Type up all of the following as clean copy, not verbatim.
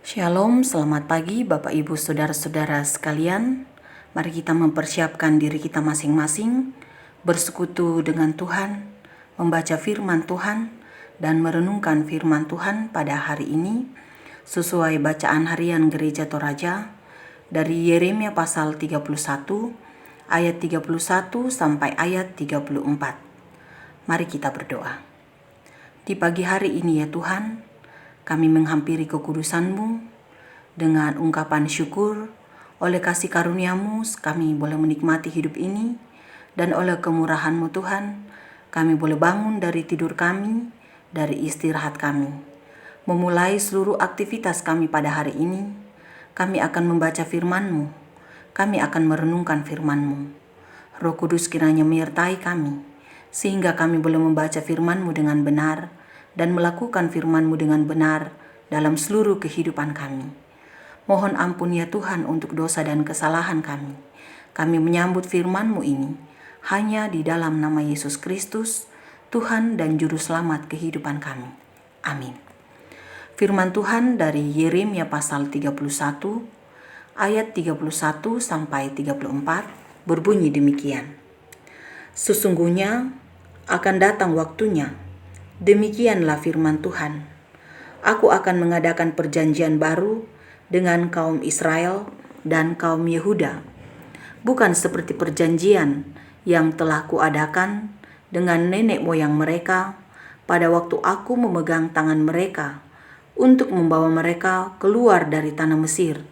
Shalom, selamat pagi Bapak Ibu Saudara-saudara sekalian. Mari kita mempersiapkan diri kita masing-masing, bersekutu dengan Tuhan, membaca firman Tuhan, dan merenungkan firman Tuhan pada hari ini, sesuai bacaan harian Gereja Toraja, dari Yeremia pasal 31, ayat 31 sampai ayat 34. Mari kita berdoa. Di pagi hari ini ya Tuhan, kami menghampiri kekudusan-Mu dengan ungkapan syukur. Oleh kasih karunia-Mu kami boleh menikmati hidup ini, dan oleh kemurahan-Mu Tuhan, kami boleh bangun dari tidur kami, dari istirahat kami. Memulai seluruh aktivitas kami pada hari ini, kami akan membaca firman-Mu, kami akan merenungkan firman-Mu. Roh Kudus kiranya menyertai kami, sehingga kami boleh membaca firman-Mu dengan benar, dan melakukan firman-Mu dengan benar dalam seluruh kehidupan kami. Mohon ampun ya Tuhan untuk dosa dan kesalahan kami. Kami menyambut firman-Mu ini hanya di dalam nama Yesus Kristus, Tuhan dan Juru Selamat kehidupan kami. Amin. Firman Tuhan dari Yeremia pasal 31, ayat 31 sampai 34 berbunyi demikian. Sesungguhnya akan datang waktunya, demikianlah firman Tuhan. Aku akan mengadakan perjanjian baru dengan kaum Israel dan kaum Yehuda, bukan seperti perjanjian yang telah kuadakan dengan nenek moyang mereka pada waktu aku memegang tangan mereka untuk membawa mereka keluar dari tanah Mesir.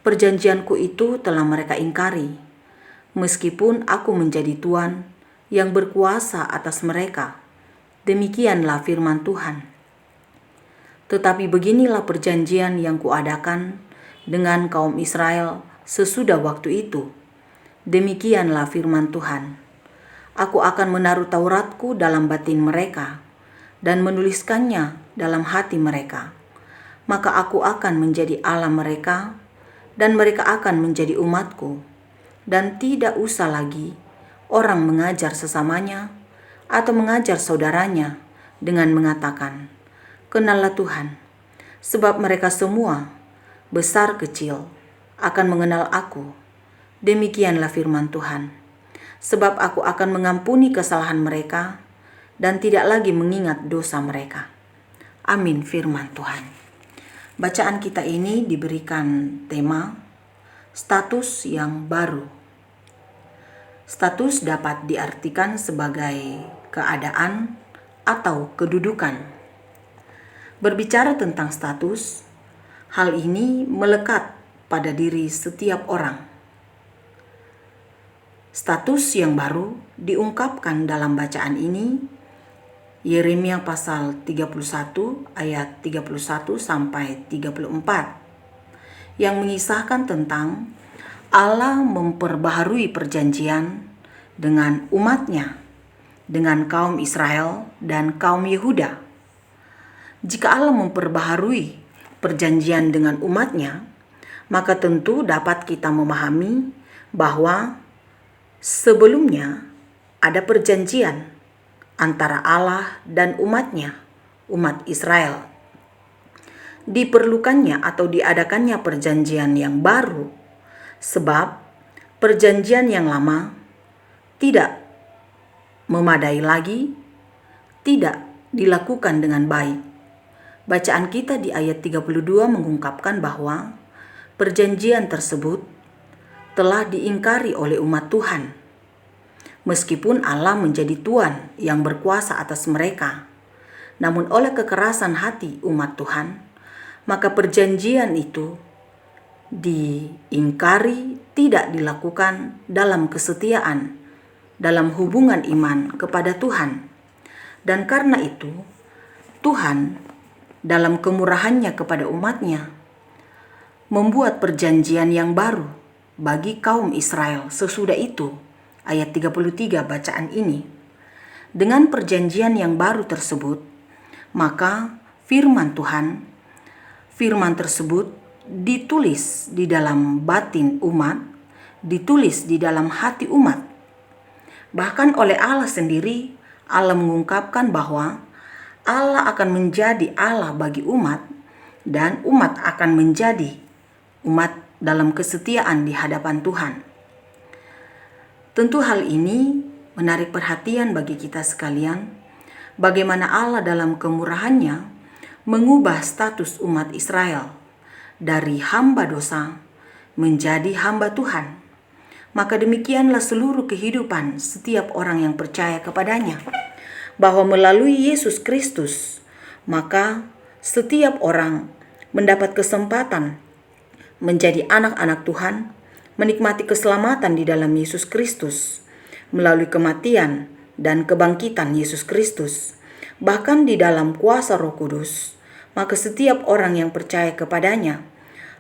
Perjanjianku itu telah mereka ingkari, meskipun aku menjadi Tuhan yang berkuasa atas mereka. Demikianlah firman Tuhan. Tetapi beginilah perjanjian yang kuadakan dengan kaum Israel sesudah waktu itu. Demikianlah firman Tuhan. Aku akan menaruh Tauratku dalam batin mereka dan menuliskannya dalam hati mereka. Maka aku akan menjadi Allah mereka dan mereka akan menjadi umatku. Dan tidak usah lagi orang mengajar sesamanya atau mengajar saudaranya dengan mengatakan, "Kenallah Tuhan," sebab mereka semua, besar kecil, akan mengenal aku. Demikianlah firman Tuhan. Sebab aku akan mengampuni kesalahan mereka dan tidak lagi mengingat dosa mereka. Amin firman Tuhan. Bacaan kita ini diberikan tema status yang baru. Status dapat diartikan sebagai keadaan atau kedudukan. Berbicara tentang status, hal ini melekat pada diri setiap orang. Status yang baru diungkapkan dalam bacaan ini, Yeremia pasal 31 ayat 31 sampai 34, yang mengisahkan tentang Allah memperbaharui perjanjian dengan umatnya, dengan kaum Israel dan kaum Yehuda. Jika Allah memperbaharui perjanjian dengan umatnya, maka tentu dapat kita memahami bahwa sebelumnya ada perjanjian antara Allah dan umatnya, umat Israel. Diperlukannya atau diadakannya perjanjian yang baru sebab perjanjian yang lama tidak memadai lagi, tidak dilakukan dengan baik. Bacaan kita di ayat 32 mengungkapkan bahwa perjanjian tersebut telah diingkari oleh umat Tuhan. Meskipun Allah menjadi Tuhan yang berkuasa atas mereka, namun oleh kekerasan hati umat Tuhan, maka perjanjian itu diingkari, tidak dilakukan dalam kesetiaan, dalam hubungan iman kepada Tuhan. Dan karena itu, Tuhan dalam kemurahannya kepada umatnya membuat perjanjian yang baru bagi kaum Israel sesudah itu. Ayat 33 bacaan ini. Dengan perjanjian yang baru tersebut, maka firman tersebut ditulis di dalam batin umat, ditulis di dalam hati umat. Bahkan oleh Allah sendiri, Allah mengungkapkan bahwa Allah akan menjadi Allah bagi umat dan umat akan menjadi umat dalam kesetiaan di hadapan Tuhan. Tentu hal ini menarik perhatian bagi kita sekalian, bagaimana Allah dalam kemurahannya mengubah status umat Israel dari hamba dosa menjadi hamba Tuhan. Maka demikianlah seluruh kehidupan setiap orang yang percaya kepadanya, bahwa melalui Yesus Kristus, maka setiap orang mendapat kesempatan menjadi anak-anak Tuhan, menikmati keselamatan di dalam Yesus Kristus, melalui kematian dan kebangkitan Yesus Kristus, bahkan di dalam kuasa Roh Kudus. Maka setiap orang yang percaya kepadanya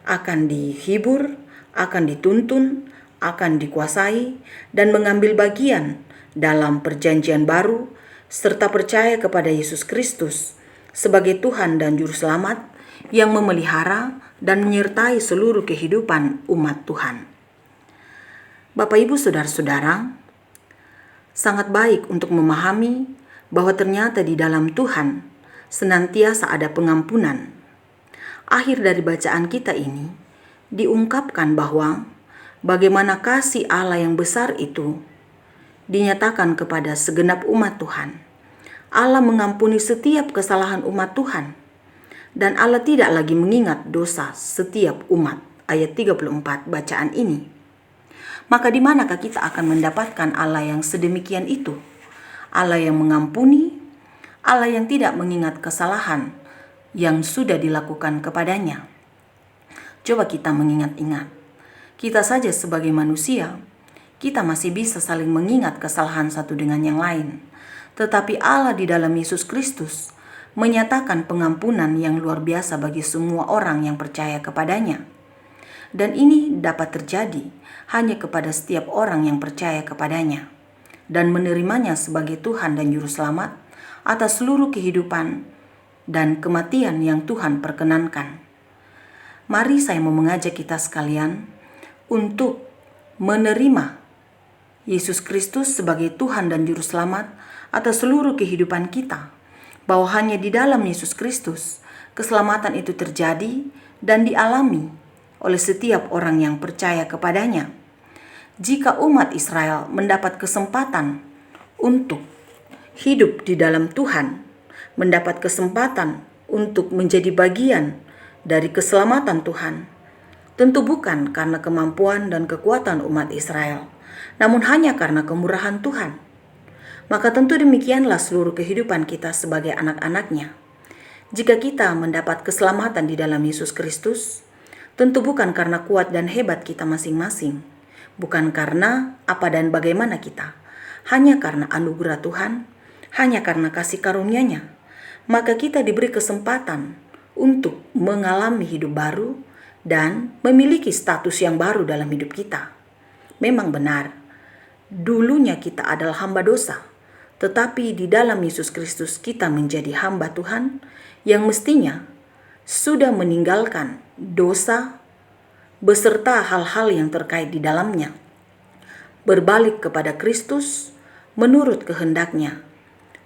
akan dihibur, akan dituntun, akan dikuasai, dan mengambil bagian dalam perjanjian baru, serta percaya kepada Yesus Kristus sebagai Tuhan dan Juru Selamat yang memelihara dan menyertai seluruh kehidupan umat Tuhan. Bapak, Ibu, Saudara-saudara, sangat baik untuk memahami bahwa ternyata di dalam Tuhan senantiasa ada pengampunan. Akhir dari bacaan kita ini diungkapkan bahwa bagaimana kasih Allah yang besar itu dinyatakan kepada segenap umat Tuhan. Allah mengampuni setiap kesalahan umat Tuhan, dan Allah tidak lagi mengingat dosa setiap umat. Ayat 34 bacaan ini. Maka di manakah kita akan mendapatkan Allah yang sedemikian itu? Allah yang mengampuni, Allah yang tidak mengingat kesalahan yang sudah dilakukan kepadanya. Coba kita mengingat-ingat. Kita saja sebagai manusia, kita masih bisa saling mengingat kesalahan satu dengan yang lain. Tetapi Allah di dalam Yesus Kristus menyatakan pengampunan yang luar biasa bagi semua orang yang percaya kepadanya. Dan ini dapat terjadi hanya kepada setiap orang yang percaya kepadanya dan menerimanya sebagai Tuhan dan Juru Selamat atas seluruh kehidupan dan kematian yang Tuhan perkenankan. Mari saya mau mengajak kita sekalian untuk menerima Yesus Kristus sebagai Tuhan dan Juru Selamat atas seluruh kehidupan kita, bahwa hanya di dalam Yesus Kristus keselamatan itu terjadi dan dialami oleh setiap orang yang percaya kepadanya. Jika umat Israel mendapat kesempatan untuk hidup di dalam Tuhan, mendapat kesempatan untuk menjadi bagian dari keselamatan Tuhan, tentu bukan karena kemampuan dan kekuatan umat Israel, namun hanya karena kemurahan Tuhan. Maka tentu demikianlah seluruh kehidupan kita sebagai anak-anaknya. Jika kita mendapat keselamatan di dalam Yesus Kristus, tentu bukan karena kuat dan hebat kita masing-masing, bukan karena apa dan bagaimana kita, hanya karena anugerah Tuhan, hanya karena kasih karunia-Nya. Maka kita diberi kesempatan untuk mengalami hidup baru dan memiliki status yang baru dalam hidup kita. Memang benar, dulunya kita adalah hamba dosa, tetapi di dalam Yesus Kristus kita menjadi hamba Tuhan yang mestinya sudah meninggalkan dosa beserta hal-hal yang terkait di dalamnya, berbalik kepada Kristus menurut kehendak-Nya.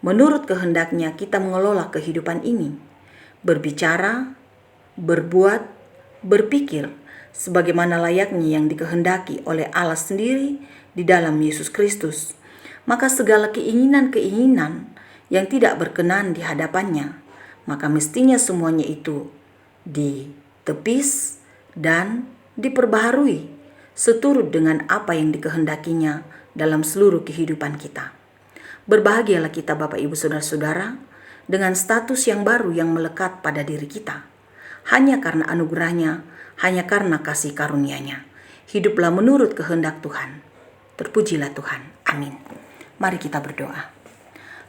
Menurut kehendak-Nya kita mengelola kehidupan ini, berbicara, berbuat, berpikir sebagaimana layaknya yang dikehendaki oleh Allah sendiri di dalam Yesus Kristus. Maka segala keinginan-keinginan yang tidak berkenan di hadapannya, maka mestinya semuanya itu ditepis dan diperbaharui seturut dengan apa yang dikehendakinya dalam seluruh kehidupan kita. Berbahagialah kita Bapak Ibu Saudara-saudara dengan status yang baru yang melekat pada diri kita, hanya karena anugerah-Nya, hanya karena kasih karunia-Nya. Hiduplah menurut kehendak Tuhan. Terpujilah Tuhan. Amin. Mari kita berdoa.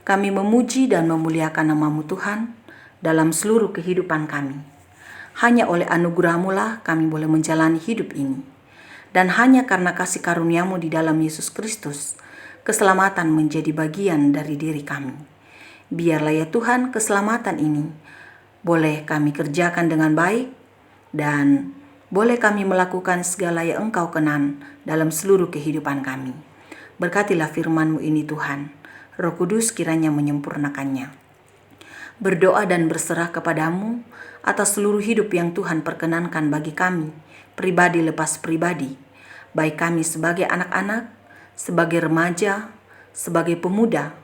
Kami memuji dan memuliakan nama-Mu Tuhan dalam seluruh kehidupan kami. Hanya oleh anugerah-Mu lah kami boleh menjalani hidup ini. Dan hanya karena kasih karunia-Mu di dalam Yesus Kristus, keselamatan menjadi bagian dari diri kami. Biarlah ya Tuhan keselamatan ini boleh kami kerjakan dengan baik dan boleh kami melakukan segala yang Engkau kenan dalam seluruh kehidupan kami. Berkatilah firman-Mu ini Tuhan, Roh Kudus kiranya menyempurnakannya. berdoa dan berserah kepadamu atas seluruh hidup yang Tuhan perkenankan bagi kami, pribadi lepas pribadi, baik kami sebagai anak-anak, sebagai remaja, sebagai pemuda,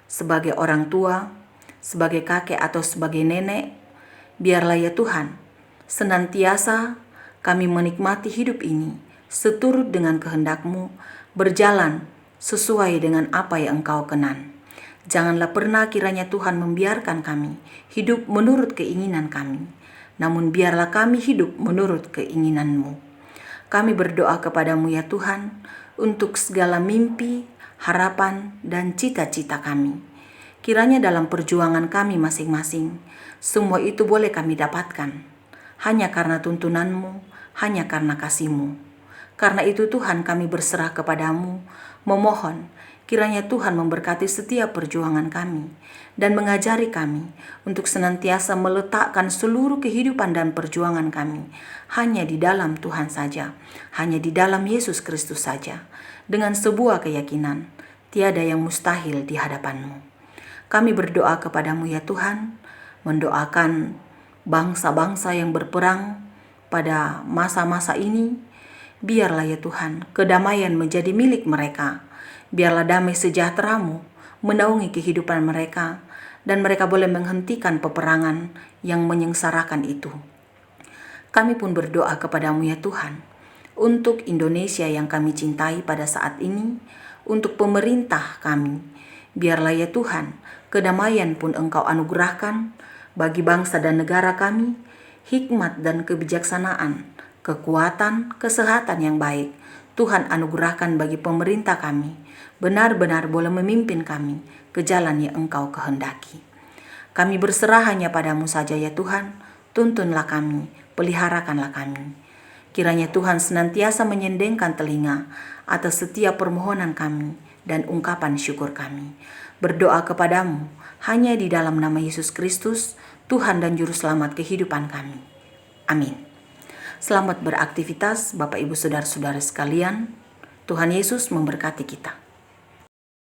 sebagai orang tua, sebagai kakek atau sebagai nenek. Biarlah ya Tuhan, senantiasa kami menikmati hidup ini seturut dengan kehendak-Mu, berjalan sesuai dengan apa yang Engkau kenan. Janganlah pernah kiranya Tuhan membiarkan kami hidup menurut keinginan kami, namun biarlah kami hidup menurut keinginan-Mu. Kami berdoa kepadamu ya Tuhan, untuk segala mimpi, harapan, dan cita-cita kami. Kiranya dalam perjuangan kami masing-masing, semua itu boleh kami dapatkan, hanya karena tuntunan-Mu, hanya karena kasih-Mu. Karena itu Tuhan, kami berserah kepadamu, memohon kiranya Tuhan memberkati setiap perjuangan kami dan mengajari kami untuk senantiasa meletakkan seluruh kehidupan dan perjuangan kami hanya di dalam Tuhan saja, hanya di dalam Yesus Kristus saja, dengan sebuah keyakinan tiada yang mustahil di hadapan-Mu. Kami berdoa kepadamu ya Tuhan, mendoakan bangsa-bangsa yang berperang pada masa-masa ini. Biarlah ya Tuhan, kedamaian menjadi milik mereka. Biarlah damai sejahtera-Mu menaungi kehidupan mereka, dan mereka boleh menghentikan peperangan yang menyengsarakan itu. Kami pun berdoa kepadamu ya Tuhan, untuk Indonesia yang kami cintai pada saat ini, untuk pemerintah kami. Biarlah ya Tuhan, kedamaian pun Engkau anugerahkan bagi bangsa dan negara kami, hikmat dan kebijaksanaan, kekuatan, kesehatan yang baik Tuhan anugerahkan bagi pemerintah kami, benar-benar boleh memimpin kami ke jalan yang Engkau kehendaki. Kami berserah hanya padamu saja ya Tuhan, tuntunlah kami, peliharakanlah kami. Kiranya Tuhan senantiasa menyendengkan telinga atas setiap permohonan kami dan ungkapan syukur kami. Berdoa kepadamu hanya di dalam nama Yesus Kristus, Tuhan dan Juru Selamat kehidupan kami. Amin. Selamat beraktivitas Bapak Ibu Saudara-saudara sekalian. Tuhan Yesus memberkati kita.